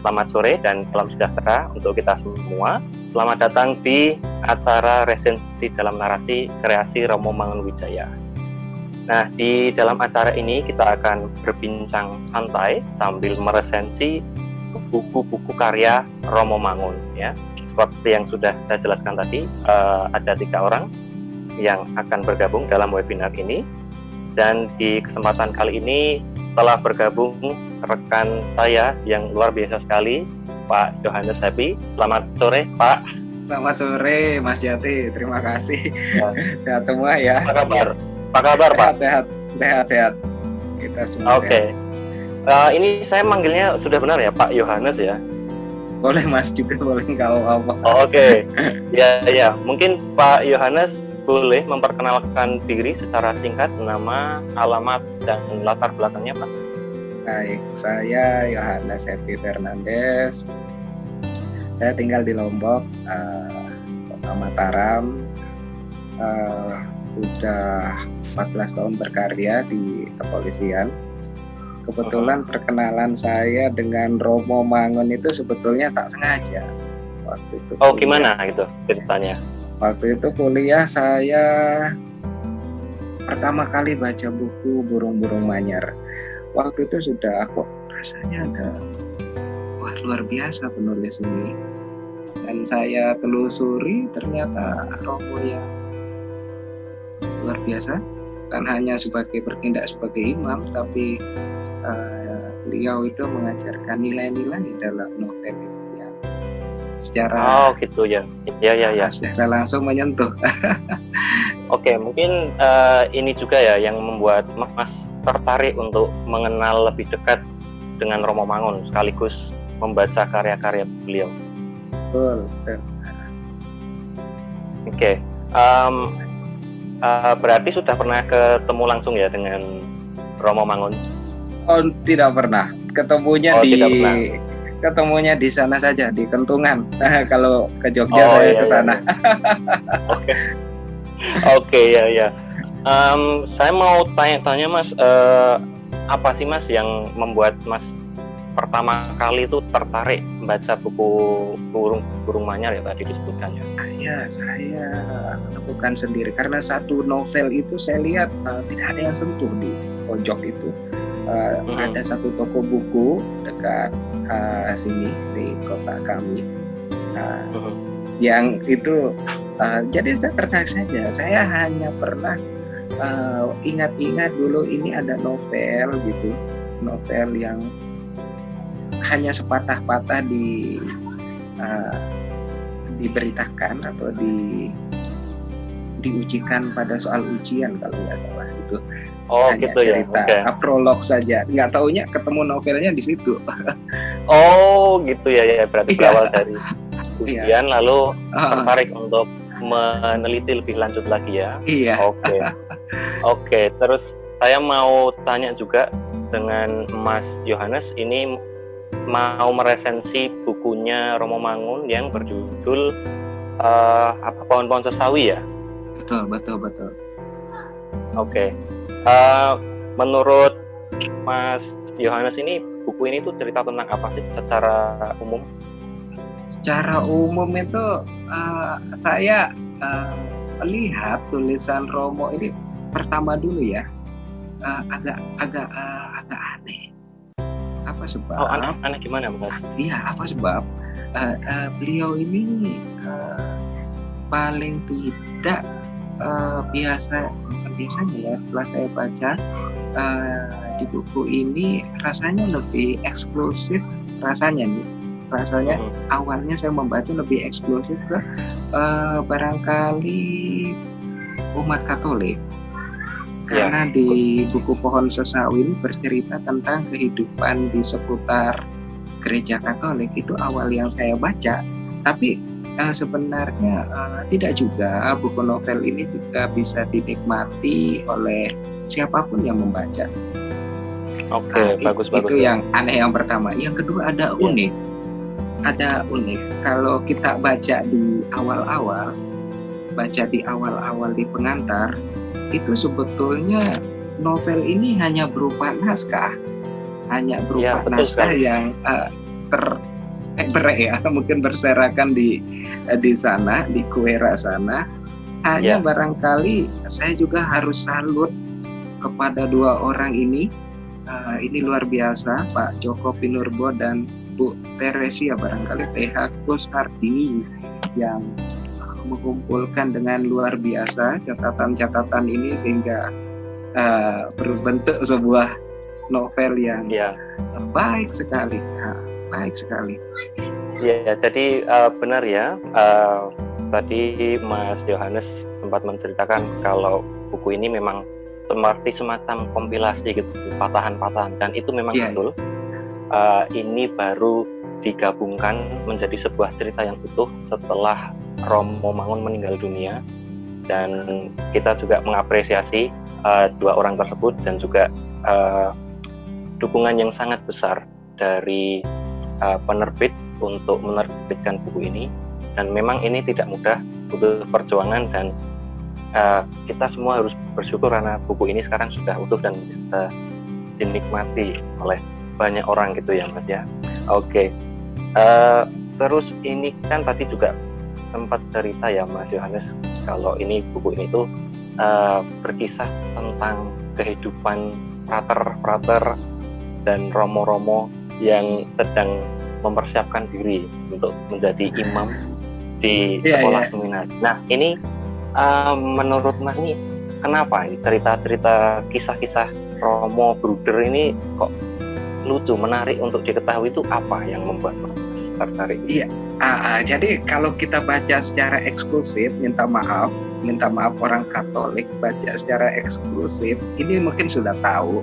Selamat sore dan salam sejahtera untuk kita semua. Selamat datang di acara resensi dalam narasi kreasi Romo Mangunwijaya. Nah, di dalam acara ini kita akan berbincang santai sambil meresensi buku-buku karya Romo Mangun. Ya, seperti yang sudah saya jelaskan tadi, ada 3 orang yang akan bergabung dalam webinar ini. Dan di kesempatan kali ini telah bergabung rekan saya yang luar biasa sekali, Pak Yohanes Happy. Selamat sore, Pak. Selamat sore, Mas Jati. Terima kasih. Ya. Sehat semua ya. Apa kabar? Apa kabar, Pak? Sehat. Kita semua sehat. Ini saya manggilnya sudah benar ya, Pak Yohanes ya? Boleh, Mas, juga boleh kalau apa. Oke. Ya. Mungkin Pak Yohanes boleh memperkenalkan diri secara singkat, nama, alamat, dan latar belakangnya, Pak. Baik, saya Yohanes Happy Fernandes. Saya tinggal di Lombok, Kota Mataram. Sudah 14 tahun berkarya di kepolisian. Kebetulan perkenalan saya dengan Romo Mangun itu sebetulnya tak sengaja. Waktu itu. Oh, gimana itu ceritanya? Waktu itu kuliah saya pertama kali baca buku Burung-Burung Manyar. Waktu itu sudah kok rasanya luar biasa penulis ini. Dan saya telusuri ternyata Romo yang luar biasa. Bukan hanya bertindak sebagai imam, tapi beliau itu mengajarkan nilai-nilai dalam novel itu. Secara gitu ya. Secara langsung menyentuh. Oke, mungkin ini juga ya yang membuat Mas tertarik untuk mengenal lebih dekat dengan Romo Mangun sekaligus membaca karya-karya beliau. Betul. Oke. Berarti sudah pernah ketemu langsung ya dengan Romo Mangun? Oh, tidak pernah. Ketemunya di sana saja, di Kentungan. Kalau ke Jogja saya ke sana. Oke, ya. Saya mau tanya Mas, apa sih Mas yang membuat Mas pertama kali itu tertarik membaca buku Burung Manyar ya tadi disebutkan ya? Saya lakukan sendiri karena satu novel itu saya lihat tidak ada yang sentuh di pojok itu. Ada satu toko buku dekat sini di kota kami yang itu jadi saya tertarik saja. Saya hanya pernah ingat-ingat dulu ini ada novel gitu, novel yang hanya sepatah-patah diberitakan atau diujikan pada soal ujian kalau nggak salah itu. Hanya gitu cerita, ya. prolog saja. Nggak taunya ketemu novelnya di situ. Gitu ya. Berarti berawal dari ujian lalu tertarik untuk meneliti lebih lanjut lagi ya. Iya. Oke. Terus saya mau tanya juga dengan Mas Yohanes, ini mau meresensi bukunya Romo Mangun yang berjudul Pohon-Pohon Sesawi ya? Betul. Oke. Menurut Mas Yohanes ini buku ini tuh cerita tentang apa sih secara umum? Secara umum itu saya melihat tulisan Romo ini pertama dulu ya agak aneh. Apa sebab? Aneh gimana Mas? Iya, apa sebab? Beliau ini paling tidak biasanya ya, setelah saya baca di buku ini rasanya lebih eksklusif rasanya awalnya saya membaca lebih eksklusif ke barangkali umat Katolik karena di buku Pohon Sesawi ini bercerita tentang kehidupan di seputar gereja Katolik. Itu awal yang saya baca, tapi sebenarnya tidak juga. Buku novel ini juga bisa dinikmati oleh siapapun yang membaca. Bagus. Itu yang aneh yang pertama. Yang kedua ada unik. Kalau kita baca di awal-awal baca di awal-awal di pengantar, itu sebetulnya novel ini hanya berupa naskah, naskah yang mungkin berserakan di sana, di Kuera sana. Hanya barangkali saya juga harus salut kepada dua orang ini. Ini luar biasa, Pak Joko Pinurbo dan Bu Teresia, barangkali TH Kusardi, yang mengumpulkan dengan luar biasa catatan-catatan ini sehingga berbentuk sebuah novel yang baik sekali. Baik sekali. Ya, jadi benar ya. Tadi Mas Yohanes sempat menceritakan kalau buku ini memang seperti semacam kompilasi gitu, patahan-patahan, dan itu memang betul. Ini baru digabungkan menjadi sebuah cerita yang utuh setelah Romo Mangun meninggal dunia, dan kita juga mengapresiasi dua orang tersebut dan juga dukungan yang sangat besar dari penerbit untuk menerbitkan buku ini. Dan memang ini tidak mudah, butuh perjuangan, dan kita semua harus bersyukur karena buku ini sekarang sudah utuh dan bisa dinikmati oleh banyak orang gitu ya Mas ya. Oke. Terus ini kan tadi juga sempat cerita ya Mas Yohanes kalau ini buku ini tuh berkisah tentang kehidupan frater dan romo-romo yang sedang mempersiapkan diri untuk menjadi imam di sekolah seminar. Nah, ini menurut Mas ini kenapa ini cerita-cerita kisah-kisah Romo Bruder ini kok lucu, menarik untuk diketahui, itu apa yang membuat Mas tertarik? Iya, jadi kalau kita baca secara eksklusif, minta maaf orang Katolik baca secara eksklusif, ini mungkin sudah tahu.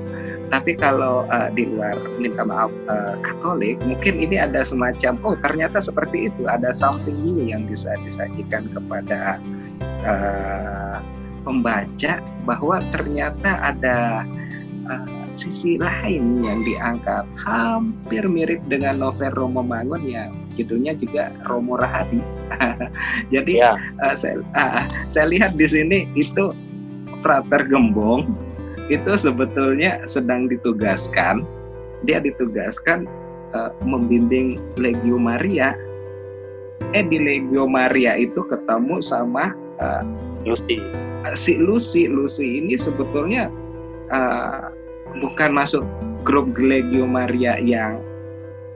Tapi kalau di luar minta maaf Katolik, mungkin ini ada semacam, oh ternyata seperti itu, ada something new yang bisa disajikan kepada pembaca, bahwa ternyata ada sisi lain yang diangkat, hampir mirip dengan novel Romo Mangun ya, judulnya juga Romo Rahadi. Jadi saya lihat di sini itu Frater Gembong itu sebetulnya sedang ditugaskan, membimbing Legio Maria. Di Legio Maria itu ketemu sama Lucy. Si Lucy ini sebetulnya bukan masuk grup Legio Maria yang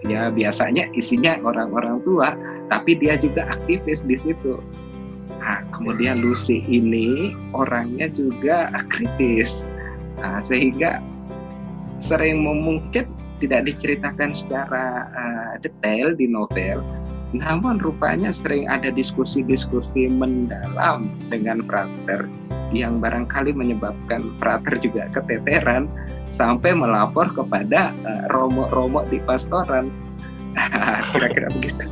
ya biasanya isinya orang-orang tua, tapi dia juga aktivis di situ. Kemudian Lucy ini orangnya juga kritis. Sehingga sering mungkin tidak diceritakan secara detail di novel, namun rupanya sering ada diskusi-diskusi mendalam dengan frater yang barangkali menyebabkan frater juga keteteran sampai melapor kepada romo-romo di pastoran. Kira-kira begitu.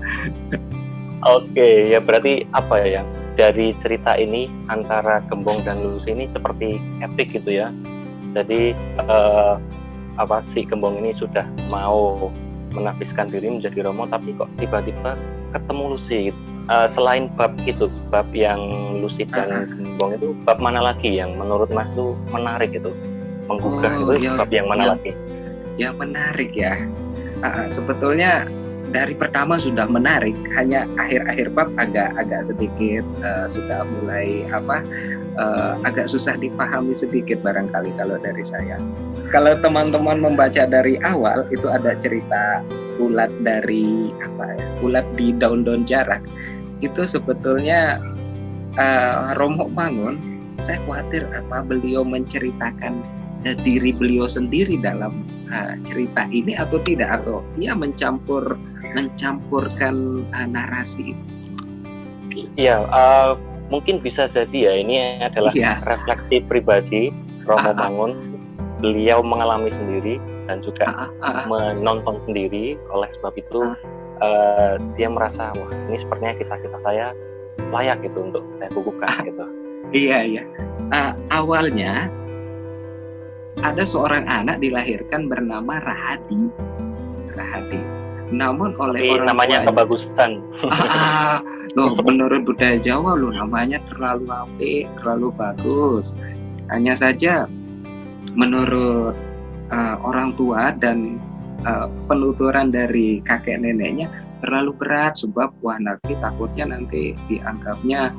Oke, ya berarti apa ya, dari cerita ini antara Gembong dan Lucy ini seperti epic gitu ya. Jadi si Gembong ini sudah mau menafiskan diri menjadi romo, tapi kok tiba-tiba ketemu Lucy gitu. Selain bab itu, bab yang Lucy dan Gembong itu, bab mana lagi yang menurut Mas itu menarik itu, menggugah bab yang mana lagi? Yang menarik ya, sebetulnya dari pertama sudah menarik, hanya akhir-akhir bab agak sedikit sudah mulai agak susah dipahami sedikit barangkali kalau dari saya. Kalau teman-teman membaca dari awal itu ada cerita ulat di daun-daun jarak. Itu sebetulnya Romo Mangun, saya khawatir beliau menceritakan diri beliau sendiri dalam cerita ini atau tidak, atau ia mencampurkan narasi itu. Iya, mungkin bisa jadi ya ini adalah refleksi pribadi Romo Mangun. Beliau mengalami sendiri dan juga menonton sendiri, oleh sebab itu dia merasa wah ini sepertinya kisah-kisah saya layak gitu untuk saya bukukan gitu. Iya. Awalnya ada seorang anak dilahirkan bernama Rahadi. Namun oleh orang namanya tuanya, kebagusan. Loh, menurut budaya Jawa loh namanya terlalu apik, terlalu bagus. Hanya saja menurut orang tua dan penuturan dari kakek neneknya terlalu berat, sebab wah nanti takutnya nanti dianggapnya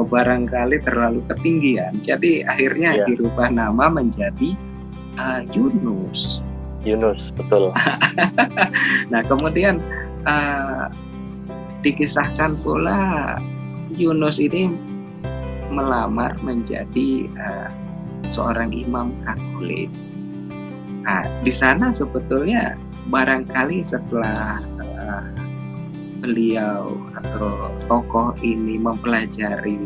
barangkali terlalu ketinggian. Jadi akhirnya dirubah nama menjadi Yunus. Yunus, betul. Nah kemudian dikisahkan pula Yunus ini melamar menjadi seorang imam Katolik. Nah, di sana sebetulnya barangkali setelah beliau atau tokoh ini mempelajari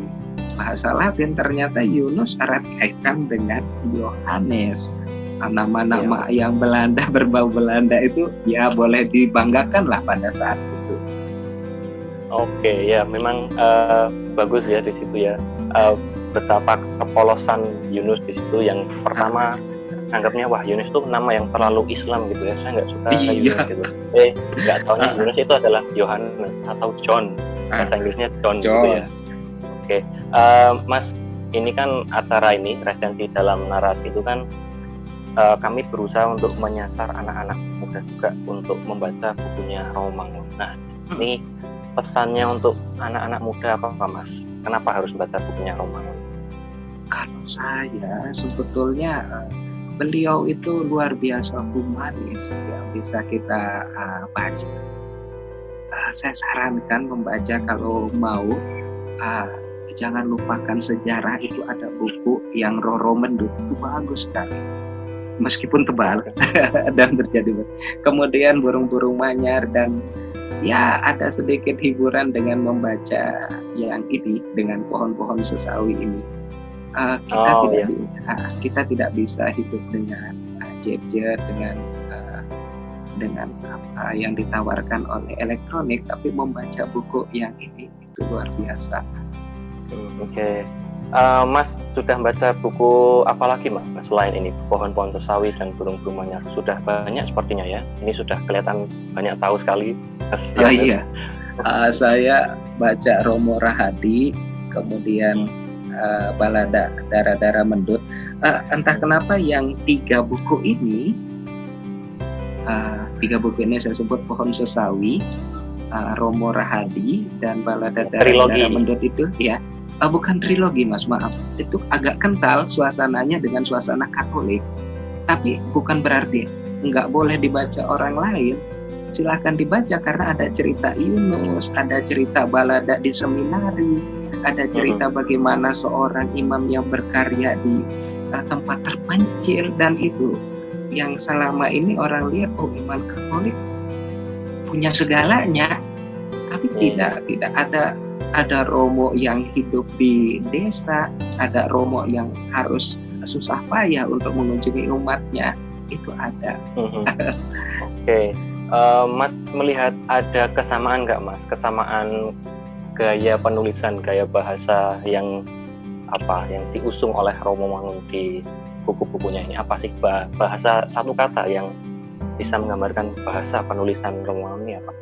bahasa Latin, ternyata Yunus erat kaitan dengan Yohanes. Nama-nama yang Belanda, berbau Belanda itu ya boleh dibanggakan lah pada saat itu. Oke, ya memang bagus ya di situ ya. Betapa kepolosan Yunus di situ. Yang pertama anggapnya wah Yunus itu nama yang terlalu Islam gitu ya, saya nggak suka Yunus gitu. Nggak taunya Yunus itu adalah Yohanes atau John, bahasa Inggrisnya John. Gitu ya. Oke, Mas, ini kan acara ini resensi dalam narasi itu kan kami berusaha untuk menyasar anak-anak muda juga untuk membaca bukunya Romo Mangun. Nah, ini pesannya untuk anak-anak muda apa Mas? Kenapa harus baca bukunya Romo Mangun? Kalau saya sebetulnya beliau itu luar biasa humanis yang bisa kita baca. Saya sarankan membaca kalau mau, jangan lupakan sejarah. Itu ada buku yang Roro Mendut, itu bagus sekali meskipun tebal dan terjadi. Kemudian Burung-burung Manyar, dan ya ada sedikit hiburan dengan membaca yang ini dengan Pohon-pohon Sesawi ini. Kita tidak bisa hidup dengan gadget, dengan apa yang ditawarkan oleh elektronik, tapi membaca buku yang ini itu luar biasa. Oke. Mas sudah baca buku apa lagi Mas selain ini, Pohon-pohon Sesawi dan Burung-burung Manyar? Sudah banyak sepertinya ya. Ini sudah kelihatan banyak tahu sekali. Iya. Saya baca Romo Rahadi, kemudian balada Dara-dara Mendut. Entah kenapa yang tiga buku ini saya sebut Pohon Sesawi, Romo Rahadi, dan balada Dara-dara Mendut itu ya. Bukan trilogi Mas, maaf. Itu agak kental suasananya dengan suasana Katolik. Tapi bukan berarti nggak boleh dibaca orang lain. Silakan dibaca karena ada cerita Yunus, ada cerita balada di seminari, ada cerita bagaimana seorang imam yang berkarya di tempat terpencil, dan itu yang selama ini orang lihat iman Katolik punya segalanya, tapi tidak ada Romo yang hidup di desa, ada Romo yang harus susah payah untuk mengunjungi umatnya, itu ada. Oke. Mas melihat ada kesamaan nggak Mas? Kesamaan gaya penulisan, gaya bahasa yang diusung oleh Romo Mangun di buku-bukunya ini? Apa sih bahasa satu kata yang bisa menggambarkan bahasa penulisan Romo Mangun ini apa?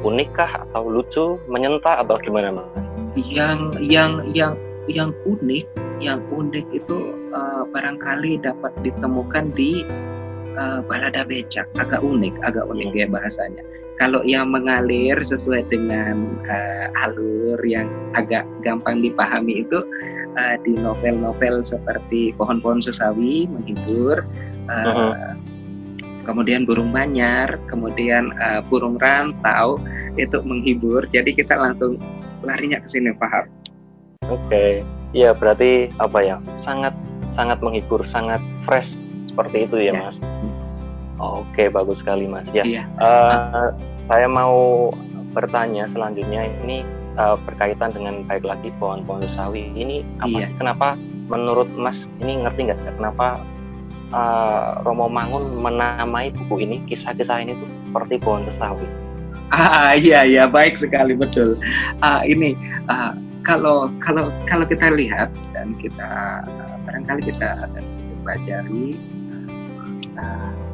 Unik kah atau lucu, menyentak atau gimana Mas? Yang unik itu barangkali dapat ditemukan di balada becak. Agak unik ya bahasanya. Kalau yang mengalir sesuai dengan alur yang agak gampang dipahami itu di novel-novel seperti Pohon-pohon Sesawi menghibur, kemudian Burung Manyar, kemudian Burung Rantau itu menghibur. Jadi kita langsung larinya ke sini, paham? Oke. Iya, berarti sangat menghibur, sangat fresh seperti itu ya, Mas. Oke, bagus sekali Mas. Ya. Saya mau bertanya selanjutnya ini berkaitan dengan baik lagi Pohon-pohon Sesawi ini kenapa menurut Mas ini ngerti nggak kenapa Romo Mangun menamai buku ini, kisah-kisah ini tuh seperti Pohon Sesawi? Iya, baik sekali, betul. Kalau kita lihat dan kita barangkali kita ada sedikit pelajari,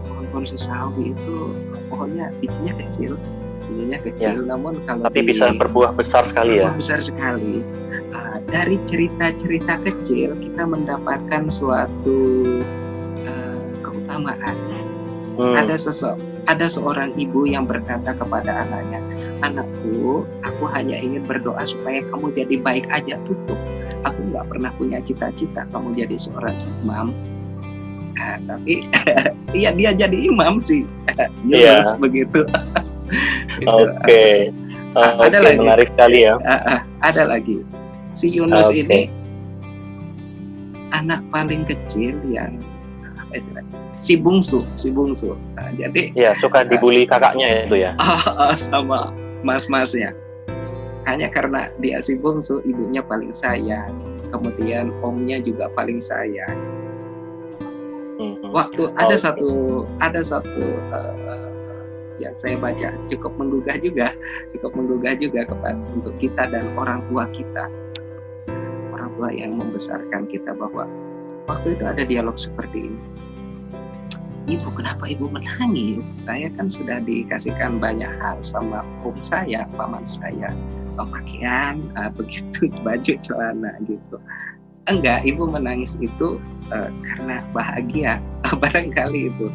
Pohon-pohon Sesawi itu pohonnya bijinya kecil, bunyinya kecil, namun kalau tapi bisa berbuah besar sekali ya. Besar sekali. Dari cerita-cerita kecil kita mendapatkan suatu keutamaan. Ada seorang ibu yang berkata kepada anaknya, "Anakku, aku hanya ingin berdoa supaya kamu jadi baik aja, tutup. Aku nggak pernah punya cita-cita kamu jadi seorang imam." Tapi iya, dia jadi imam sih. Yunus begitu. Oke. Ada lagi, menarik sekali ya. Ada lagi. Si Yunus ini anak paling kecil yang si bungsu. Jadi suka dibully kakaknya itu ya. Sama mas-masnya. Hanya karena dia si bungsu, ibunya paling sayang. Kemudian omnya juga paling sayang. Waktu ada satu yang saya baca cukup menggugah juga kepada untuk kita dan orang tua yang membesarkan kita, bahwa waktu itu ada dialog seperti ini. "Ibu, kenapa ibu menangis? Saya kan sudah dikasihkan banyak hal sama om saya, paman saya, pakaian, begitu, baju, celana gitu." Enggak, ibu menangis itu karena bahagia. Barangkali itu.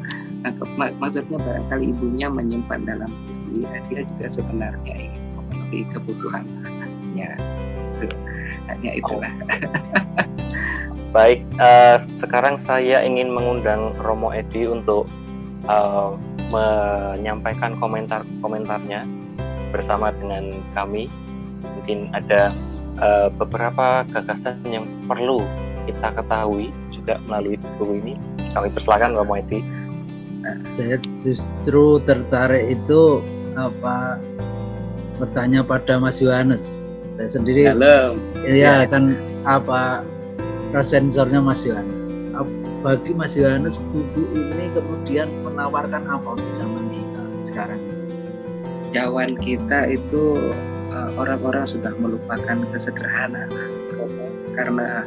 Maksudnya barangkali ibunya menyimpan dalam diri, dia juga sebenarnya ingin memenuhi kebutuhan anaknya. Hanya itulah. Baik, sekarang saya ingin mengundang Romo Edi untuk menyampaikan komentarnya bersama dengan kami. Mungkin ada beberapa gagasan yang perlu kita ketahui juga melalui buku ini. Kami persilakan Romo Edi. Saya justru tertarik itu bertanya pada Mas Yohanes. Saya sendiri kan resensornya Mas Yohanes. Bagi Mas Yohanes, buku ini kemudian menawarkan apa untuk zaman kita sekarang? Zaman kita itu orang-orang sudah melupakan kesederhanaan, karena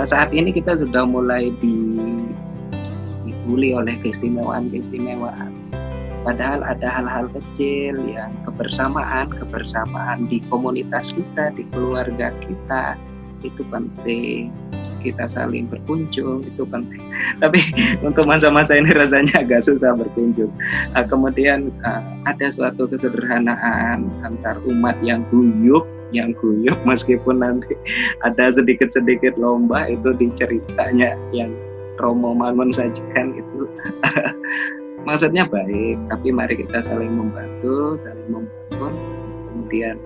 saat ini kita sudah mulai dibuli oleh keistimewaan. Padahal ada hal-hal kecil yang kebersamaan di komunitas kita, di keluarga kita, itu penting. Kita saling berkunjung, itu penting. Tapi untuk masa-masa ini rasanya agak susah berkunjung. Kemudian ada suatu kesederhanaan antar umat yang guyup meskipun nanti ada sedikit-sedikit lomba itu di ceritanya yang Romo Mangun sajikan itu. Maksudnya baik, tapi mari kita saling membantu, saling membangun. Kemudian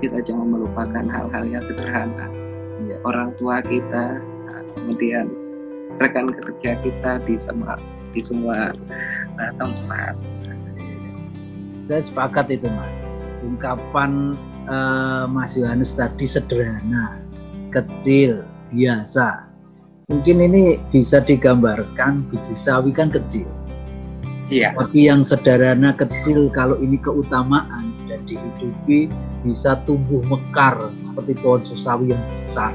kita jangan melupakan hal-hal yang sederhana. Orang tua kita, kemudian rekan kerja kita di semua tempat. Saya sepakat itu, Mas. Ungkapan Mas Yohanes tadi sederhana, kecil, biasa. Mungkin ini bisa digambarkan biji sawi kan kecil. Iya. Tapi yang sederhana kecil, kalau ini keutamaan dan dihidupi, bisa tumbuh mekar seperti pohon sawi yang besar.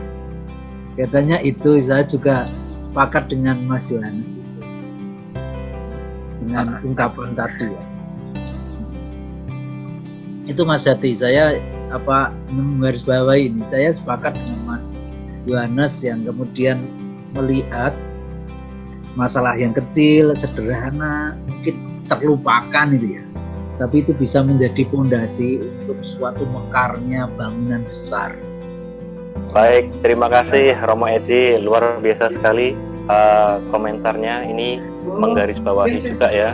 Katanya itu saya juga sepakat dengan Mas Yohanes itu, dengan ungkapan tadi ya. Itu Mas Jati, saya menggarisbawahi ini. Saya sepakat dengan Mas Yohanes yang kemudian melihat masalah yang kecil, sederhana, mungkin terlupakan itu ya. Tapi itu bisa menjadi fondasi untuk suatu mekarnya bangunan besar. Baik, terima kasih Romo Edi, luar biasa sekali komentarnya. Ini menggarisbawahi juga ya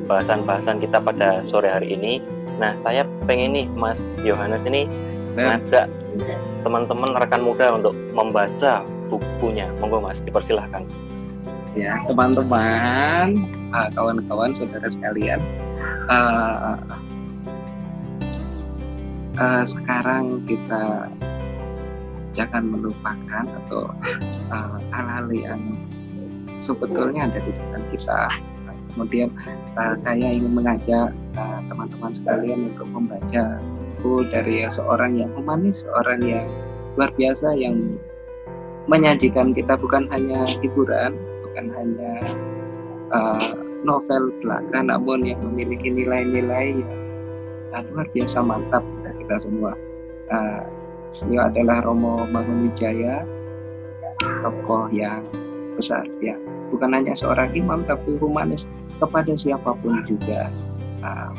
bahasan-bahasan kita pada sore hari ini. Nah, saya pengen nih Mas Yohanes ini ngajak teman-teman rekan muda untuk membaca bukunya. Monggo Mas, dipersilahkan. Ya, teman-teman, kawan-kawan, saudara sekalian, sekarang kita jangan melupakan atau hal-hal yang sebetulnya ada di depan kita. Kemudian saya ingin mengajak teman-teman sekalian untuk membaca buku dari seorang yang humanis, seorang yang luar biasa, yang menyajikan kita bukan hanya hiburan, bukan hanya novel belaka namun yang memiliki nilai-nilai yang luar biasa mantap kita semua. Beliau adalah Romo Mangunwijaya, tokoh yang besar ya, bukan hanya seorang imam tapi humanis kepada siapapun juga.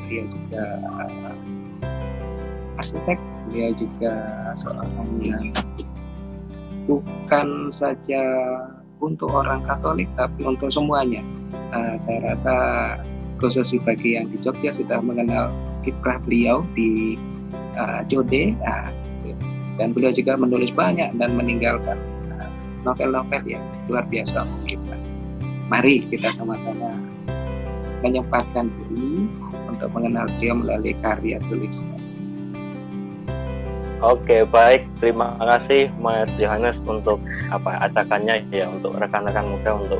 Beliau juga arsitek, beliau juga seorang yang bukan saja untuk orang Katolik tapi untuk semuanya. Saya rasa khusus bagi yang di Jogja sudah mengenal kiprah beliau di Jode, dan beliau juga menulis banyak dan meninggalkan novel-novel yang luar biasa untuk kita. Mari kita sama-sama menyempatkan diri untuk mengenal beliau melalui karya tulisnya. Oke, baik. Terima kasih Mas Yohanes untuk ajakannya ya, untuk rekan-rekan muda untuk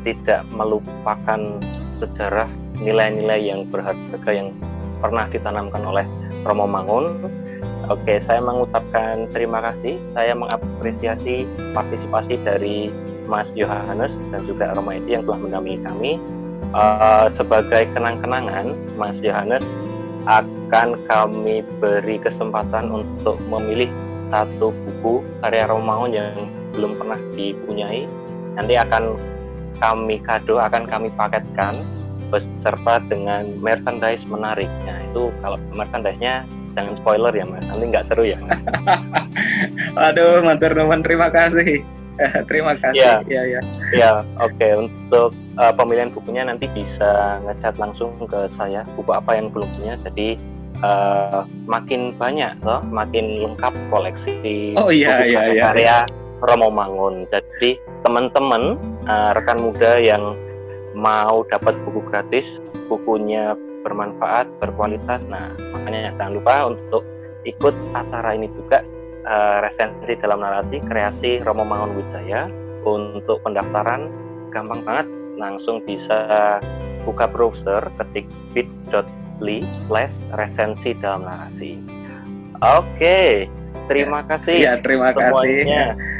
tidak melupakan sejarah nilai-nilai yang berharga yang pernah ditanamkan oleh Romo Mangun. Oke, saya mengucapkan terima kasih. Saya mengapresiasi partisipasi dari Mas Yohanes dan juga Romo Edi yang telah mendampingi kami. Sebagai kenang-kenangan, Mas Yohanes akan kami beri kesempatan untuk memilih satu buku karya Romo Mangun yang belum pernah dipunyai. Nanti akan kami kado, akan kami paketkan beserta dengan merchandise menarik. Nah, itu kalau merchandise-nya jangan spoiler ya Mas, nanti nggak seru ya Mas. Aduh, matur nuwun, terima kasih. Terima kasih. Ya, oke. Untuk pemilihan bukunya nanti bisa ngechat langsung ke saya, buku apa yang belum punya. Jadi makin banyak loh, makin lengkap koleksi karya Romo Mangun. Jadi teman-teman, rekan muda yang mau dapat buku gratis, bukunya bermanfaat, berkualitas, nah makanya jangan lupa untuk ikut acara ini juga, resensi dalam narasi kreasi Romo Mangunwijaya. Untuk pendaftaran gampang banget, langsung bisa buka browser, ketik bit.ly/resensi dalam narasi. Oke, terima kasih. Ya, terima semuanya. kasih.